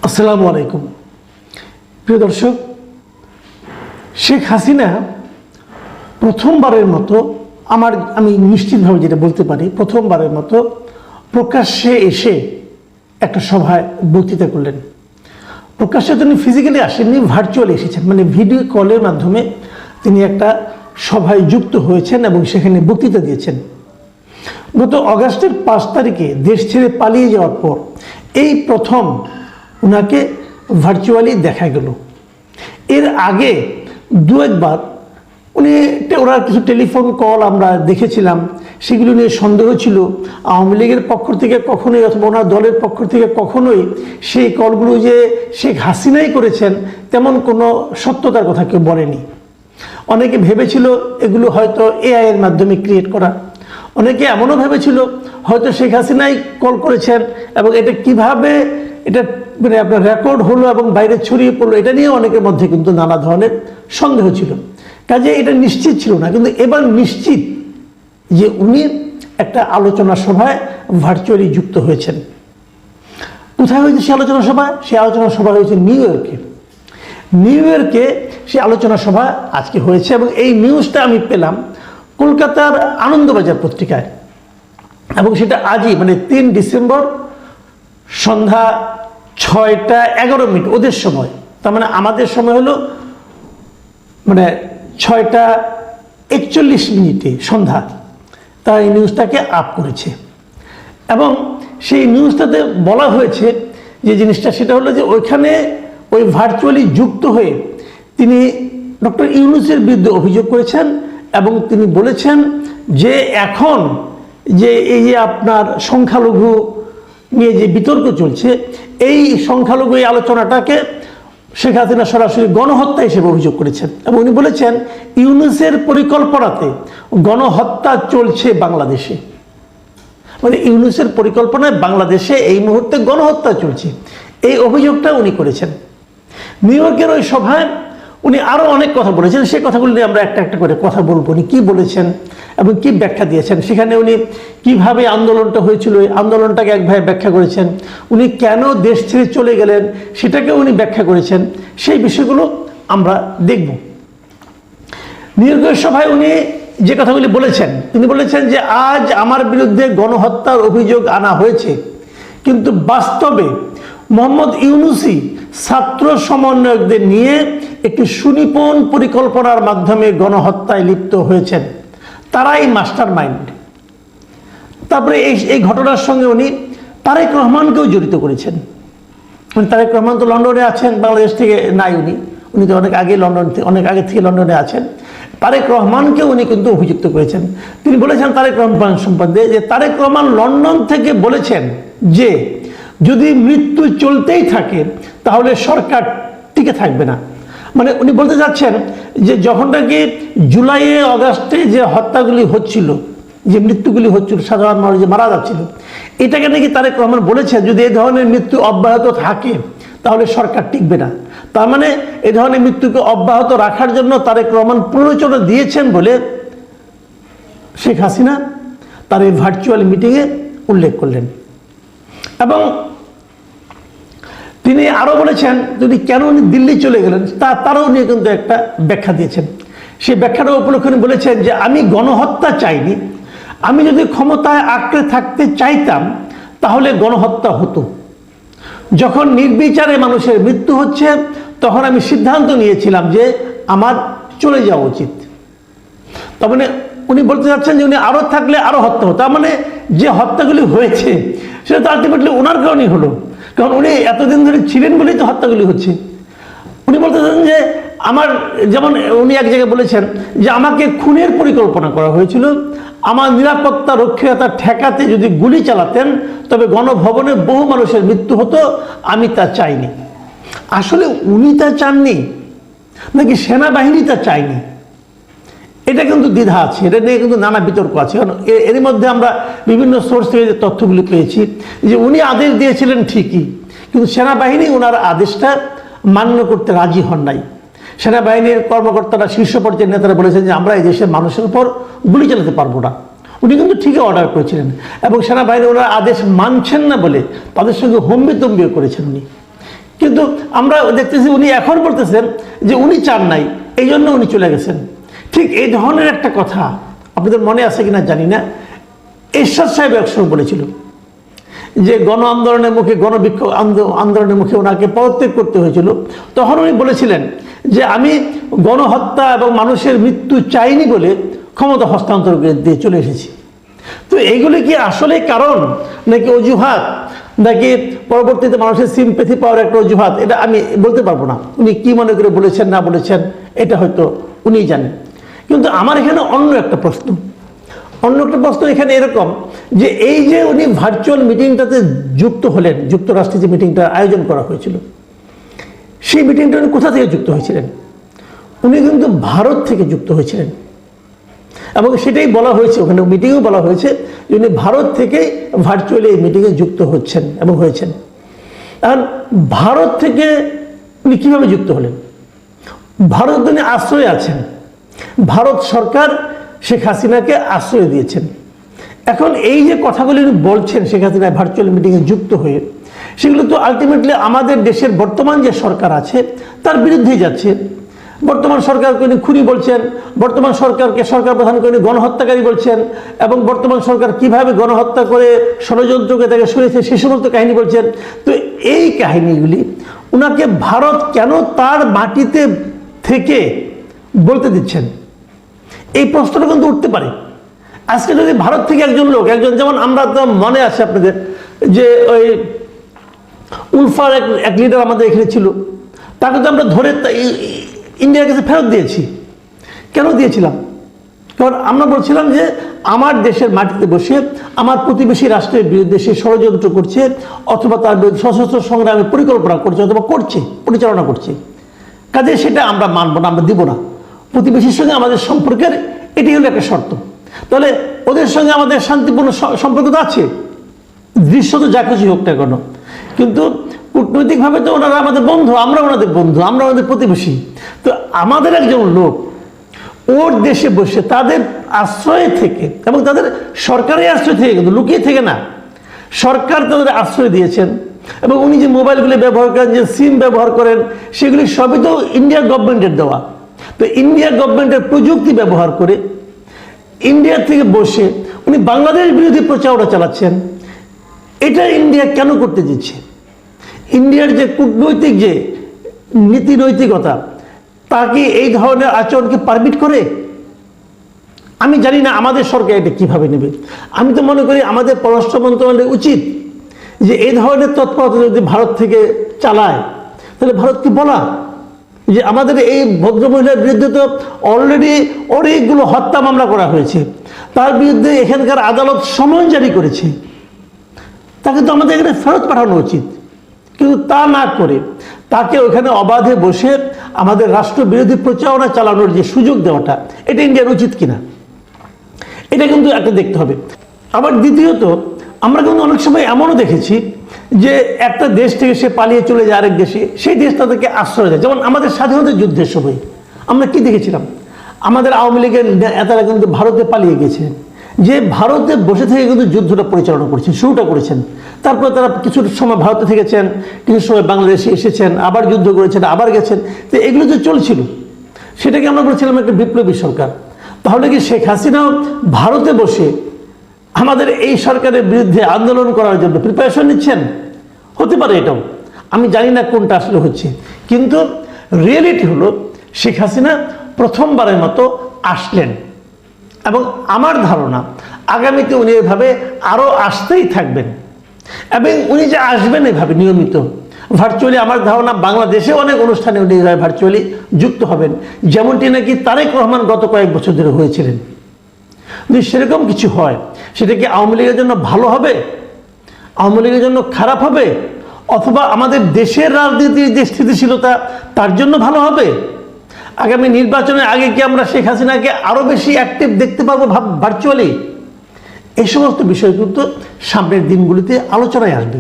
আসসালামু আলাইকুম প্রিয় দর্শক, শেখ হাসিনা প্রথমবারের মতো আমি নিশ্চিতভাবে যেটা বলতে পারি, প্রথমবারের মতো প্রকাশ্যে এসে একটা সভায় বক্তৃতা করলেন। প্রকাশ্যে তিনি ফিজিক্যালি আসেননি, ভার্চুয়ালি এসেছেন, মানে ভিডিও কলের মাধ্যমে তিনি একটা সভায় যুক্ত হয়েছেন এবং সেখানে বক্তৃতা দিয়েছেন। গত অগাস্টের 5 তারিখে দেশ ছেড়ে পালিয়ে যাওয়ার পর এই প্রথম ওনাকে ভার্চুয়ালি দেখা গেল। এর আগে দু একবার ওনার কিছু টেলিফোন কল আমরা দেখেছিলাম, সেগুলো নিয়ে সন্দেহ ছিল। আওয়ামী লীগের পক্ষ থেকে কখনোই অথবা ওনার দলের পক্ষ থেকে কখনোই সেই কলগুলো যে শেখ হাসিনাই করেছেন তেমন কোনো সত্যতার কথা কেউ বলেনি। অনেকে ভেবেছিল এগুলো হয়তো এআই এর মাধ্যমে ক্রিয়েট করা, অনেকে এমনও ভেবেছিল হয়তো শেখ হাসিনাই কল করেছেন এবং এটা কিভাবে মানে আপনার রেকর্ড হলো এবং বাইরে ছড়িয়ে পড়লো, এটা নিয়ে অনেকের মধ্যে কিন্তু নানা ধরনের সন্দেহ ছিল। কাজে এটা নিশ্চিত ছিল না, কিন্তু এবার নিশ্চিত যে উনি একটা আলোচনা সভায় ভার্চুয়ালি যুক্ত হয়েছেন। কোথায় হয়েছে সে আলোচনা সভা? সে আলোচনা সভা হয়েছে নিউ ইয়র্কে সে আলোচনা সভা আজকে হয়েছে এবং এই নিউজটা আমি পেলাম কলকাতার আনন্দবাজার পত্রিকায়, এবং সেটা আজই মানে 3 ডিসেম্বর সন্ধ্যা 6টা 11 মিনিট ওদের সময়, তার মানে আমাদের সময় হলো মানে 6টা 41 মিনিটে সন্ধ্যা তারা এই নিউজটাকে আপ করেছে। এবং সেই নিউজটাতে বলা হয়েছে যে জিনিসটা সেটা হলো যে ওইখানে ওই ভার্চুয়ালি যুক্ত হয়ে তিনি ডক্টর ইউনূসের বিরুদ্ধে অভিযোগ করেছেন এবং তিনি বলেছেন যে এখন যে এই যে আপনার সংখ্যালঘু নিয়ে যে বিতর্ক চলছে, এই সংখ্যালঘু এই আলোচনাটাকে শেখ হাসিনা সরাসরি গণহত্যা হিসেবে অভিযোগ করেছেন এবং উনি বলেছেন ইউনূসের পরিকল্পনাতে গণহত্যা চলছে বাংলাদেশে, মানে ইউনূসের পরিকল্পনায় বাংলাদেশে এই মুহূর্তে গণহত্যা চলছে, এই অভিযোগটা উনি করেছেন। নিউ ইয়র্কের ওই সভায় উনি আরও অনেক কথা বলেছেন, সেই কথাগুলো নিয়ে আমরা একটা একটা করে কথা বলবো। উনি কী বলেছেন এবং কী ব্যাখ্যা দিয়েছেন, সেখানে উনি কীভাবে আন্দোলনটা হয়েছিল এই আন্দোলনটাকে একভাবে ব্যাখ্যা করেছেন, উনি কেন দেশ ছেড়ে চলে গেলেন সেটাকেও উনি ব্যাখ্যা করেছেন। সেই বিষয়গুলো আমরা দেখব। নিউ ইয়র্কের সভায় উনি যে কথাগুলি বলেছেন, তিনি বলেছেন যে আজ আমার বিরুদ্ধে গণহত্যার অভিযোগ আনা হয়েছে, কিন্তু বাস্তবে মোহাম্মদ ইউনূসই ছাত্র সমন্বয়কদের নিয়ে একটি সুনিপুণ পরিকল্পনার মাধ্যমে গণহত্যায় লিপ্ত হয়েছেন, তারাই মাস্টার মাইন্ড। তারপরে এই ঘটনার সঙ্গে উনি তারেক রহমানকেও জড়িত করেছেন। তারেক রহমান তো লন্ডনে আছেন, বাংলাদেশ থেকে নাই, উনি তো অনেক আগে থেকে লন্ডনে আছেন। তারেক রহমানকেও উনি কিন্তু অভিযুক্ত করেছেন। তিনি বলেছেন তারেক রহমান সম্বন্ধে যে তারেক রহমান লন্ডন থেকে বলেছেন যে যদি মৃত্যু চলতেই থাকে তাহলে সরকার টিকে থাকবে না। মানে উনি বলতে চাচ্ছেন যে যখন নাকি জুলাইয়ে অগাস্টে যে হত্যাগুলি হচ্ছিল, যে মৃত্যুগুলি হচ্ছিল, সাধারণ মানুষ যে মারা যাচ্ছিল, এটাকে নাকি তারেক রহমান বলেছেন যদি এই ধরনের মৃত্যু অব্যাহত থাকে তাহলে সরকার টিকবে না। তার মানে এই ধরনের মৃত্যুকে অব্যাহত রাখার জন্য তারেক রহমান প্ররোচনা দিয়েছেন বলে শেখ হাসিনা তার এই ভার্চুয়াল মিটিংয়ে উল্লেখ করলেন। এবং তিনি আরও বলেছেন যদি কেন উনি দিল্লি চলে গেলেন তারও নিয়ে কিন্তু একটা ব্যাখ্যা দিয়েছেন। সেই ব্যাখ্যাটা উপলক্ষে বলেছেন যে আমি গণহত্যা চাইনি, আমি যদি ক্ষমতায় আঁকড়ে থাকতে চাইতাম তাহলে গণহত্যা হতো। যখন নির্বিচারে মানুষের মৃত্যু হচ্ছে তখন আমি সিদ্ধান্ত নিয়েছিলাম যে আমার চলে যাওয়া উচিত। তার মানে উনি বলতে চাচ্ছেন যে উনি আরও থাকলে আরও হত্যা হতো। তার মানে যে হত্যাগুলি হয়েছে সেটা তো আলটিমেটলি ওনার কারণেই হলো, কারণ উনি এতদিন ধরে ছিলেন বলেই তো হত্যাগুলি হচ্ছে। উনি বলতে চাচ্ছেন যে আমার, যেমন উনি এক জায়গায় বলেছেন যে আমাকে খুনের পরিকল্পনা করা হয়েছিল, আমার নিরাপত্তা রক্ষীতা ঠেকাতে যদি গুলি চালাতেন তবে গণভবনে বহু মানুষের মৃত্যু হতো, আমি তা চাইনি। আসলে উনি তা চাননি নাকি সেনাবাহিনী তা চায়নি, এটা কিন্তু দ্বিধা আছে, এটা নিয়ে কিন্তু নানা বিতর্ক আছে। কারণ এর মধ্যে আমরা বিভিন্ন সোর্স থেকে যে তথ্যগুলি পেয়েছি যে উনি আদেশ দিয়েছিলেন ঠিকই, কিন্তু সেনাবাহিনী ওনার আদেশটা মান্য করতে রাজি হন নাই। সেনাবাহিনীর কর্মকর্তারা, শীর্ষ পর্যায়ের নেতারা বলেছেন যে আমরা এই দেশের মানুষের উপর গুলি চালাতে পারবো না। উনি কিন্তু ঠিকই অর্ডার করেছিলেন এবং সেনাবাহিনী ওনার আদেশ মানছেন না বলে তাদের সঙ্গে হম্বিতম্বিও করেছেন উনি। কিন্তু আমরা দেখতেছি উনি এখন বলতেছেন যে উনি চান নাই, এই জন্য উনি চলে গেছেন। ঠিক এই ধরনের একটা কথা আপনাদের মনে আছে কিনা জানি না, এরশাদ সাহেব একসময় বলেছিল যে গণ আন্দোলনের মুখে, গণবিক্ষোভ আন্দোলনের মুখে ওনাকে পদত্যাগ করতে হয়েছিল। তখন উনি বলেছিলেন যে আমি গণহত্যা এবং মানুষের মৃত্যু চাইনি বলে ক্ষমতা হস্তান্তর দিয়ে চলে এসেছি। তো এইগুলি কি আসলে কারণ নাকি অজুহাত, নাকি পরবর্তীতে মানুষের সিম্প্যাথি পাওয়ার একটা অজুহাত, এটা আমি বলতে পারবো না। উনি কি মনে করে বলেছেন না বলেছেন এটা হয়তো উনিই জানেন। কিন্তু আমার এখানে অন্য একটা প্রশ্ন এখানে এরকম যে এই যে উনি ভার্চুয়াল মিটিংটাতে যুক্ত হলেন, যুক্তরাষ্ট্রে যে মিটিংটা আয়োজন করা হয়েছিল, সেই মিটিংটা উনি কোথা থেকে যুক্ত হয়েছিলেন? উনি কিন্তু ভারত থেকে যুক্ত হয়েছিলেন, এবং সেটাই বলা হয়েছে, ওখানে মিটিংও বলা হয়েছে যে উনি ভারত থেকে ভার্চুয়ালি এই মিটিংয়ে যুক্ত হচ্ছেন এবং হয়েছেন। এখন ভারত থেকে উনি কীভাবে যুক্ত হলেন? ভারত উনি আশ্রয়ে আছেন, ভারত সরকার শেখ হাসিনাকে আশ্রয় দিয়েছেন। এখন এই যে কথাগুলি বলছেন শেখ হাসিনা ভার্চুয়াল মিটিংয়ে যুক্ত হয়ে, সেগুলো তো আলটিমেটলি আমাদের দেশের বর্তমান যে সরকার আছে তার বিরুদ্ধেই যাচ্ছে। বর্তমান সরকারকে উনি খুনি বলছেন, বর্তমান সরকারকে, সরকার প্রধানকে উনি গণহত্যাকারী বলছেন, এবং বর্তমান সরকার কিভাবে গণহত্যা করে ষড়যন্ত্রকে তাকে সরিয়েছে সে সমস্ত কাহিনী বলছেন। তো এই কাহিনীগুলি ওনাকে ভারত কেন তার মাটিতে থেকে বলতে দিচ্ছেন, এই প্রশ্নটা কিন্তু উঠতে পারে। আজকে যদি ভারত থেকে একজন লোক, একজন, যেমন আমরা তো মনে আছে আপনাদের যে ওই উলফার এক লিডার আমাদের এখানে ছিল, তাকে তো আমরা ধরে ইন্ডিয়ার কাছে ফেরত দিয়েছি। কেন দিয়েছিলাম? কারণ আমরা বলছিলাম যে আমার দেশের মাটিতে বসে আমার প্রতিবেশী রাষ্ট্রের বিরুদ্ধে সে ষড়যন্ত্র করছে, অথবা তার বিরুদ্ধে সশস্ত্র সংগ্রামে পরিকল্পনা করছে, অথবা করছে, পরিচালনা করছে। কাজে সেটা আমরা মানব না, আমরা দিব না। প্রতিবেশীর সঙ্গে আমাদের সম্পর্কের এটি হলো একটা শর্ত। তাহলে ওদের সঙ্গে আমাদের শান্তিপূর্ণ সম্পর্ক তো আছে, দৃশ্যত যা কিছু হোক না কেন, কিন্তু কূটনৈতিকভাবে তো ওনারা আমাদের বন্ধু, আমরা ওনাদের বন্ধু, আমরা ওনাদের প্রতিবেশী। তো আমাদের একজন লোক ওর দেশে বসে তাদের আশ্রয় থেকে, এবং তাদের সরকারি আশ্রয় থেকে, কিন্তু লুকিয়ে থেকে না, সরকার তাদের আশ্রয় দিয়েছেন, এবং উনি যে মোবাইলগুলি ব্যবহার করেন, যে সিম ব্যবহার করেন, সেগুলি সবই তো ইন্ডিয়া গভর্নমেন্টের দেওয়া। তো ইন্ডিয়া গভর্নমেন্টের প্রযুক্তি ব্যবহার করে ইন্ডিয়া থেকে বসে উনি বাংলাদেশ বিরোধী প্রচারণা চালাচ্ছেন। এটা ইন্ডিয়া কেন করতে দিচ্ছে? ইন্ডিয়ার যে কূটনৈতিক যে নীতি নৈতিকতা, তাকে এই ধরনের আচরণকে পারমিট করে? আমি জানি না আমাদের সরকার এটা কিভাবে নেবে। আমি তো মনে করি আমাদের পররাষ্ট্র মন্ত্রণালয়ের উচিত যে এই ধরনের তৎপরতা যদি ভারত থেকে চালায়, তাহলে ভারতকে বলা যে আমাদের এই ভদ্রমহিলার বিরুদ্ধে তো অলরেডি অনেকগুলো হত্যা মামলা করা হয়েছে, তার বিরুদ্ধে এখানকার আদালত সমন জারি করেছে, তাকে তো আমাদের এখানে ফেরত পাঠানো উচিত। কিন্তু তা না করে তাকে ওখানে অবাধে বসে আমাদের রাষ্ট্রবিরোধী প্রচারণা চালানোর যে সুযোগ দেওয়াটা, এটা ইন্ডিয়ার উচিত কিনা, এটা কিন্তু একটা দেখতে হবে। আবার দ্বিতীয়ত, আমরা কিন্তু অনেক সময় এমনও দেখেছি যে একটা দেশ থেকে সে পালিয়ে চলে যায় আরেক দেশে, সেই দেশ তাদেরকে আশ্রয় দেয়। যেমন আমাদের স্বাধীনতা যুদ্ধের সময় আমরা কি দেখেছিলাম, আমাদের আওয়ামী লীগের নেতারা কিন্তু ভারতে পালিয়ে গেছেন, যে ভারতে বসে থেকে কিন্তু যুদ্ধটা পরিচালনা করেছেন, শুরুটা করেছেন। তারপরে তারা কিছু সময় ভারতে থেকেছেন, কিছু সময় বাংলাদেশে এসেছেন, আবার যুদ্ধ করেছেন, আবার গেছেন। তো এগুলো যে চলছিল, সেটাকে আমরা বলছিলাম একটা বিপ্লবী সরকার। তাহলে কি শেখ হাসিনাও ভারতে বসে আমাদের এই সরকারের বিরুদ্ধে আন্দোলন করার জন্য প্রিপারেশন নিচ্ছেন? হতে পারে এটাও, আমি জানি না কোনটা আসলে হচ্ছে। কিন্তু রিয়েলিটি হলো শেখ হাসিনা প্রথমবারের মতো আসলেন, এবং আমার ধারণা আগামীতে উনি এভাবে আরও আসতেই থাকবেন, এবং উনি যে আসবেন এভাবে নিয়মিত ভার্চুয়ালি, আমার ধারণা বাংলাদেশে অনেক অনুষ্ঠানে উনি ভার্চুয়ালি যুক্ত হবেন, যেমনটি নাকি তারেক রহমান গত কয়েক বছর ধরে হয়েছিলেন। যদি সেরকম কিছু হয়, সেটা কি আওয়ামী লীগের জন্য ভালো হবে, আওয়ামী লীগের জন্য খারাপ হবে, অথবা আমাদের দেশের রাজনীতির যে স্থিতিশীলতা তার জন্য ভালো হবে? আগামী নির্বাচনের আগে কি আমরা শেখ হাসিনাকে আরও বেশি অ্যাক্টিভ দেখতে পাবো ভার্চুয়ালি? এই সমস্ত বিষয় কিন্তু সামনের দিনগুলিতে আলোচনায় আসবে।